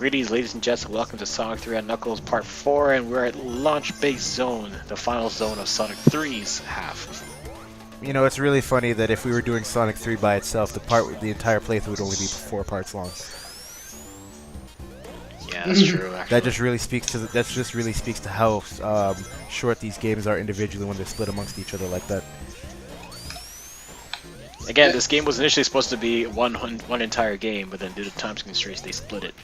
Greetings, ladies and gents, and welcome to Sonic 3 on Knuckles Part 4, and we're at Launch Base Zone, the final zone of Sonic 3's half. You know, it's really funny that if we were doing Sonic 3 by itself, the entire playthrough would only be 4 parts long. Yeah, that's true, actually. That just really speaks to how short these games are individually when they're split amongst each other like that. Again, this game was initially supposed to be one entire game, but then due to time constraints, they split it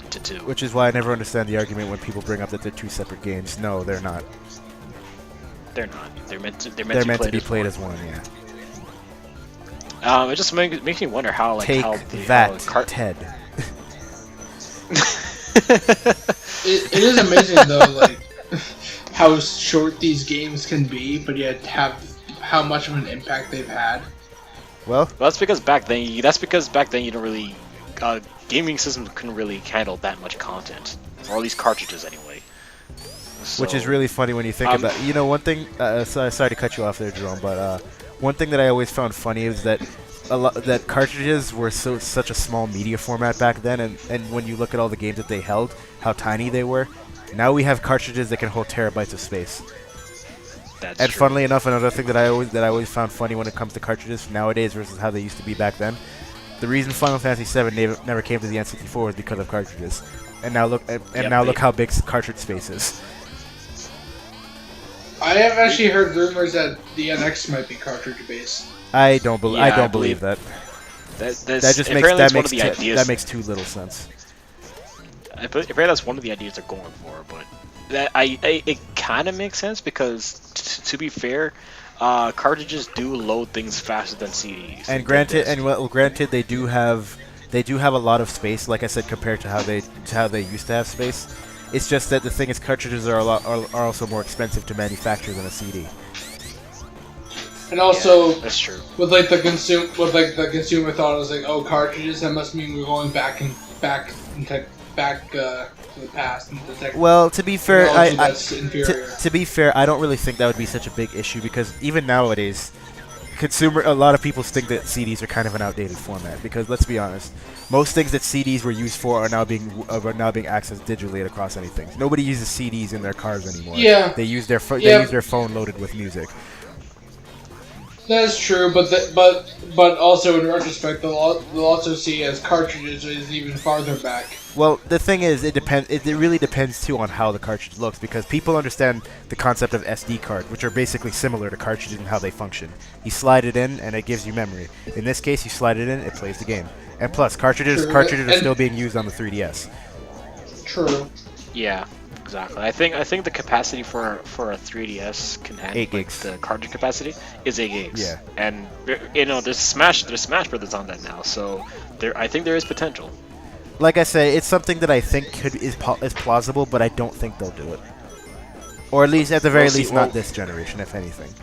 into 2. Which is why I never understand the argument when people bring up that they're 2 separate games. No, they're not. They're not. They're meant to be played as one. Yeah. It just makes me wonder how, like, Take that, Ted. It is amazing though, like how short these games can be, but yet have how much of an impact they've had. Well, that's because back then you don't really gaming systems couldn't really handle that much content, or at least cartridges anyway. So, which is really funny when you think about. You know, one thing. Sorry to cut you off there, Jerome, but one thing that I always found funny is that that cartridges were such a small media format back then, and when you look at all the games that they held, how tiny they were. Now we have cartridges that can hold terabytes of space. That's and true. funnily enough, another thing that I always found funny when it comes to cartridges nowadays versus how they used to be back then, the reason Final Fantasy VII never came to the N64 was because of cartridges. And now look look how big cartridge space is. I have actually heard rumors that the NX might be cartridge based. I don't believe that. That makes too little sense. Apparently that's one of the ideas they're going for, but it kind of makes sense because, to be fair, cartridges do load things faster than CDs. And granted, they do have a lot of space, like I said, compared to how they used to have space. It's just that the thing is, cartridges are also more expensive to manufacture than a CD. And also, that's true. With the consumer thought, it was like, oh, cartridges, that must mean we're going back to the past. Well, to be fair, to be fair, I don't really think that would be such a big issue because even nowadays, a lot of people think that CDs are kind of an outdated format. Because let's be honest, most things that CDs were used for are now being accessed digitally across anything. Nobody uses CDs in their cars anymore. Yeah, they use their phone loaded with music. That's true, but also in retrospect, they'll also see as cartridges is even farther back. Well, the thing is, it depends. It really depends too on how the cartridge looks, because people understand the concept of SD card, which are basically similar to cartridges and how they function. You slide it in, and it gives you memory. In this case, you slide it in, it plays the game. And plus, cartridges are still being used on the 3DS. True. Yeah. Exactly. I think the capacity for a 3DS can handle 8 gigs. The cartridge capacity is 8 gigs. Yeah. And there's Smash Brothers on that now, so I think there is potential. Like I say, it's something that I think is plausible, but I don't think they'll do it. Or at least, at the very least, not this generation, if anything.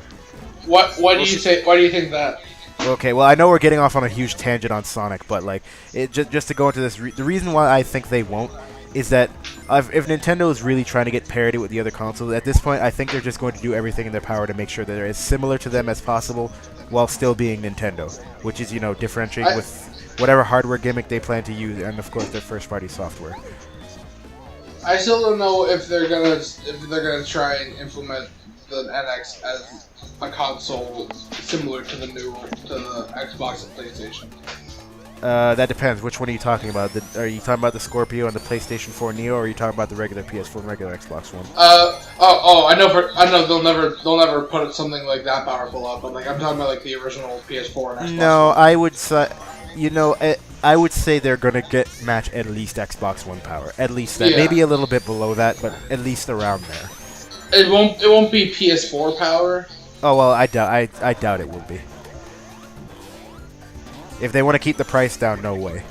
Why do you think that? Okay, well, I know we're getting off on a huge tangent on Sonic, but like, just to go into this, the reason why I think they won't is that if Nintendo is really trying to get parity with the other consoles, at this point, I think they're just going to do everything in their power to make sure that they're as similar to them as possible while still being Nintendo, which is, differentiating with whatever hardware gimmick they plan to use, and of course their first-party software. I still don't know if they're gonna try and implement the NX as a console similar to the Xbox and PlayStation. That depends. Which one are you talking about? Are you talking about the Scorpio and the PlayStation 4 Neo, or are you talking about the regular PS4 and regular Xbox One? I know they'll never put something like that powerful up, but like I'm talking about like the original PS4 and Xbox. No, One. I would say, I would say they're gonna match at least Xbox One power, at least that. Yeah. Maybe a little bit below that, but at least around there. It won't be PS4 power. Oh well, I doubt it will be. If they want to keep the price down, no way.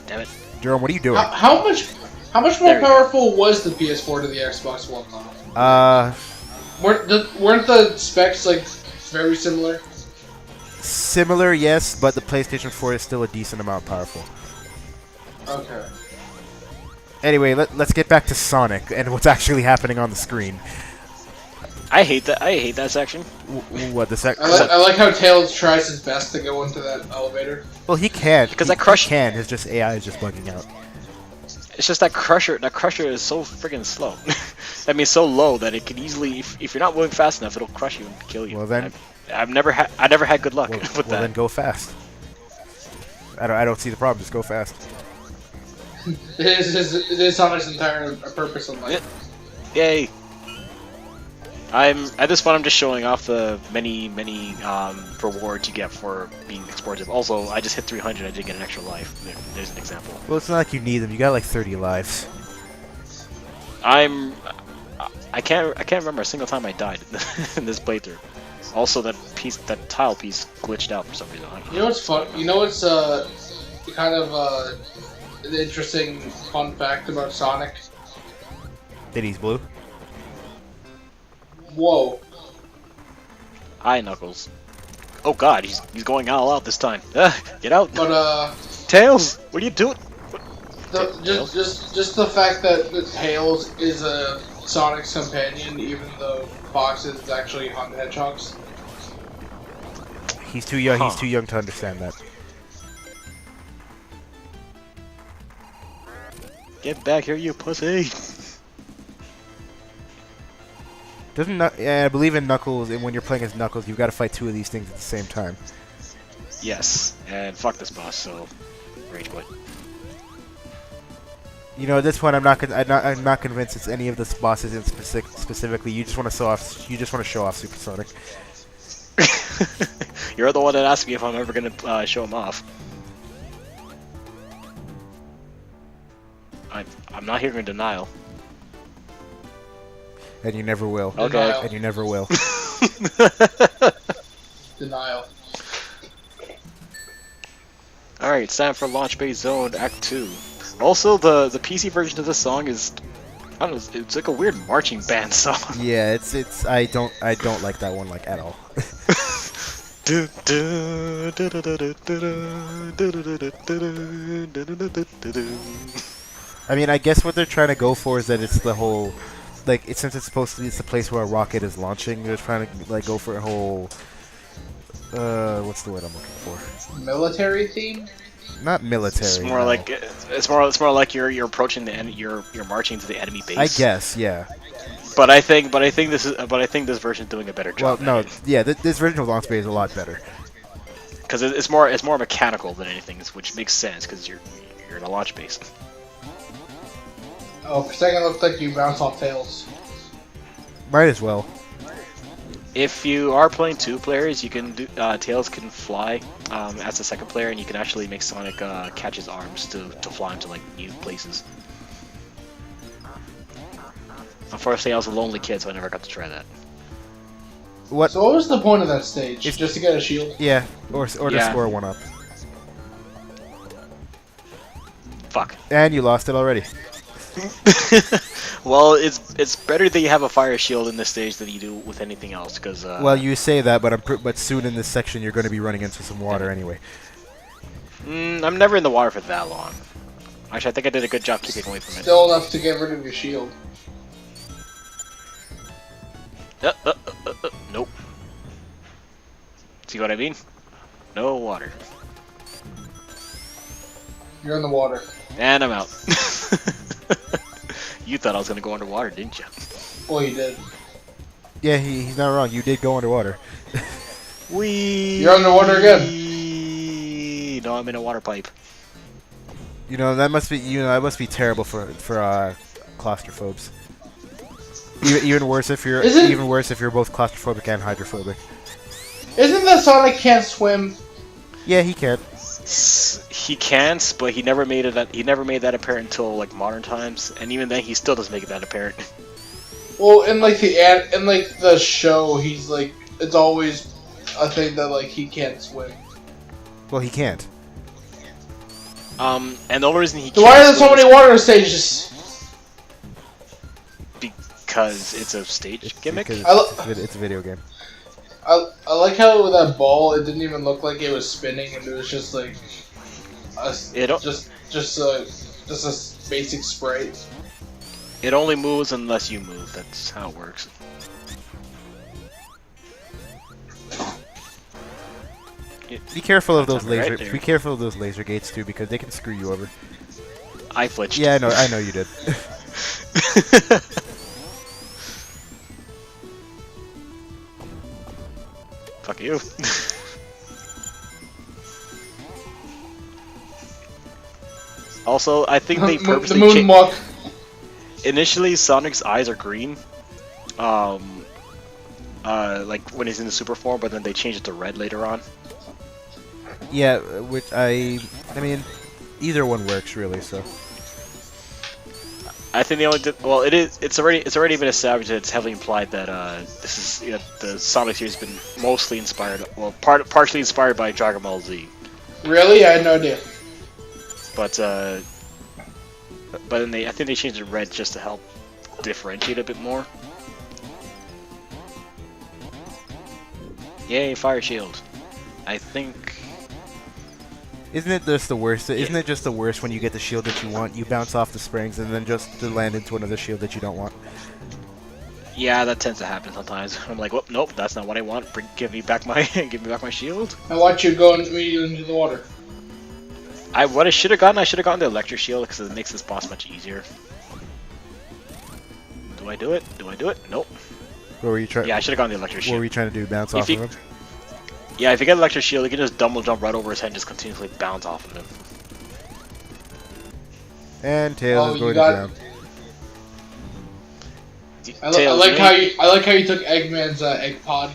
Damn it. Jerome, what are you doing? How much more powerful was the PS4 to the Xbox One though? Weren't the specs like very similar? Similar, yes, but the PlayStation 4 is still a decent amount powerful. Okay. Anyway, let's get back to Sonic and what's actually happening on the screen. I hate that. I hate that section. What the sec? I like how Tails tries his best to go into that elevator. Well, he can't. Because he, that Crush- he can. It's just AI is just bugging out. It's just that Crusher. That Crusher is so friggin' slow. I mean, so low that it can easily, if you're not moving fast enough, it'll crush you and kill you. Well then, I never had good luck with that. Then go fast. I don't see the problem. Just go fast. It is Sonic's entire purpose in life. Yay! At this point, I'm just showing off the many rewards you get for being explosive. Also, I just hit 300. I did get an extra life. There's an example. Well, it's not like you need them. You got like 30 lives. I can't remember a single time I died in this playthrough. Also, that tile piece glitched out for some reason. You know what's fun? You know what's kind of an interesting fun fact about Sonic? That he's blue. Whoa. Hi, Knuckles. Oh God, he's going all out this time. Get out! But Tails, what are you doing? just the fact that Tails is a Sonic's companion, even though Fox is actually Hunt Hedgehog's. He's too young. Huh. He's too young to understand that. Get back here, you pussy! I believe in Knuckles, and when you're playing as Knuckles, you've got to fight two of these things at the same time. Yes, and fuck this boss. So, rage quit. You know, at this point, I'm not convinced it's any of the bosses in specifically. You just want to show off. You just want to show off Supersonic. You're the one that asked me if I'm ever gonna show him off. I'm not here in denial. And you never will. Okay. Denial. And you never will. Denial. Alright, it's time for Launch Base Zone Act 2. Also, the PC version of this song is, I don't know, it's like a weird marching band song. Yeah, it's I don't like that one like at all. I mean, I guess what they're trying to go for is that it's the whole, like, since it's supposed to be, it's the place where a rocket is launching. They're trying to like go for a whole, what's the word I'm looking for? Military theme? Not military. It's more no. like it's more like you're approaching the end. You're marching to the enemy base. I guess, yeah. But I think this version is doing a better Well, job. no, yeah, this version of Launch Bay is a lot better. Because it's more mechanical than anything, which makes sense because you're in a launch base. Oh, for a second it looked like you bounced off Tails. Might as well. If you are playing two players, you can do Tails can fly as the second player, and you can actually make Sonic catch his arms to fly him to like new places. Unfortunately, I was a lonely kid, so I never got to try that. What? So what was the point of that stage? It's- Just to get a shield? Yeah, or to Yeah. score one up. Fuck. And you lost it already. Well, it's better that you have a fire shield in this stage than you do with anything else, because Well, you say that, but soon in this section you're going to be running into some water anyway. I'm never in the water for that long. Actually, I think I did a good job keeping away from it. Still enough to get rid of your shield. Nope. See what I mean? No water. You're in the water. And I'm out. You thought I was gonna go underwater, didn't you? Well, you did. Yeah, he's not wrong. You did go underwater. You're underwater again. No, I'm in a water pipe. You know that must be terrible for claustrophobes. Even worse if you're both claustrophobic and hydrophobic. Isn't that Sonic can't swim? Yeah, he can. He can't, but he never made that apparent until like modern times, and even then he still doesn't make it that apparent. Well, in the show, he's like, it's always a thing that like he can't swim. Well, he can't. And the only reason he So can't why are there so swim many water stages? because it's a stage gimmick. Because it's a video game. I like how with that ball, it didn't even look like it was spinning, and it was just like just a basic sprite. It only moves unless you move. That's how it works. Be careful of That's those right laser. there. Be careful of those laser gates too, because they can screw you over. I flinched. Yeah, I know. I know you did. Fuck you. Also, I think they The purposely moonwalk. Initially, Sonic's eyes are green. Like when he's in the super form, but then they change it to red later on. Yeah, which I mean, either one works really. So I think they only did well. It's already been established that it's heavily implied that this is the Sonic series has been mostly inspired, well, partially inspired by Dragon Ball Z. Really? I had no idea. But then I think they changed it red just to help differentiate a bit more. Yay, fire shield! I think. isn't it just the worst? Isn't it just the worst when you get the shield that you want, you bounce off the springs, and then just to land into another shield that you don't want? Yeah, that tends to happen sometimes. I'm like, well, nope, that's not what I want. Give me back my shield. I watch you go immediately into the water. What I should have gotten the electric shield because it makes this boss much easier. Do I do it? Nope. What were you trying? Yeah, I should have gotten the electric What shield. were you trying to do? Bounce If off you- of him? Yeah, if you get electric shield, you can just double jump right over his head and just continuously bounce off of him. And Tails Oh, is you going got- down. I Tails, like you how know- you I like how you took Eggman's egg pod.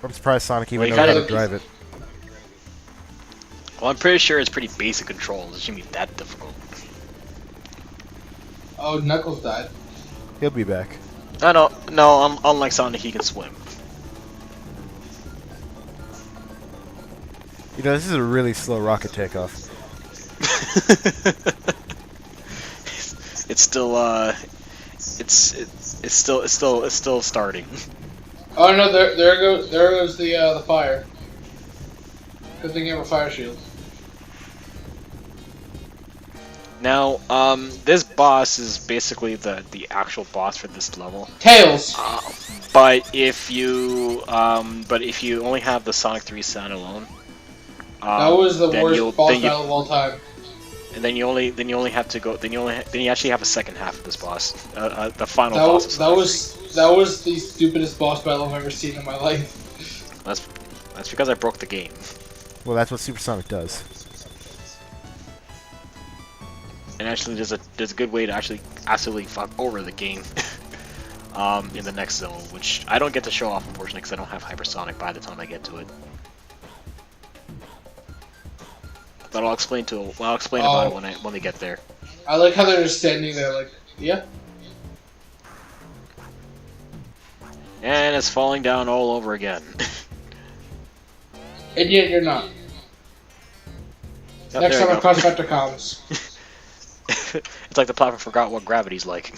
I'm surprised Sonic even Well, you knows how to gotta- drive it. Well, I'm pretty sure it's pretty basic controls. It shouldn't be that difficult. Oh, Knuckles died. He'll be back. No, unlike Sonic, he can swim. You know, this is a really slow rocket takeoff. It's still starting. Oh no, there goes the fire. Good thing you have a fire shield. Now, this boss is basically the actual boss for this level. Tails. But if you only have the Sonic 3 standalone, That was the then worst boss battle of all time. and then you only have to go. Then you actually have a second half of this boss, the final That boss. was, of that Sonic was that was the stupidest boss battle I've ever seen in my life. 3. That's because I broke the game. Well, that's what Supersonic does. And actually, there's a good way to actually absolutely fuck over the game. In the next zone, which I don't get to show off, unfortunately, because I don't have hypersonic by the time I get to it. But I'll explain about it when they get there. I like how they're just standing there like, yeah. And it's falling down all over again. And yet you're not. Yep, Next there time you on go. CrossFactor Comms. It's like the platform forgot what gravity's like.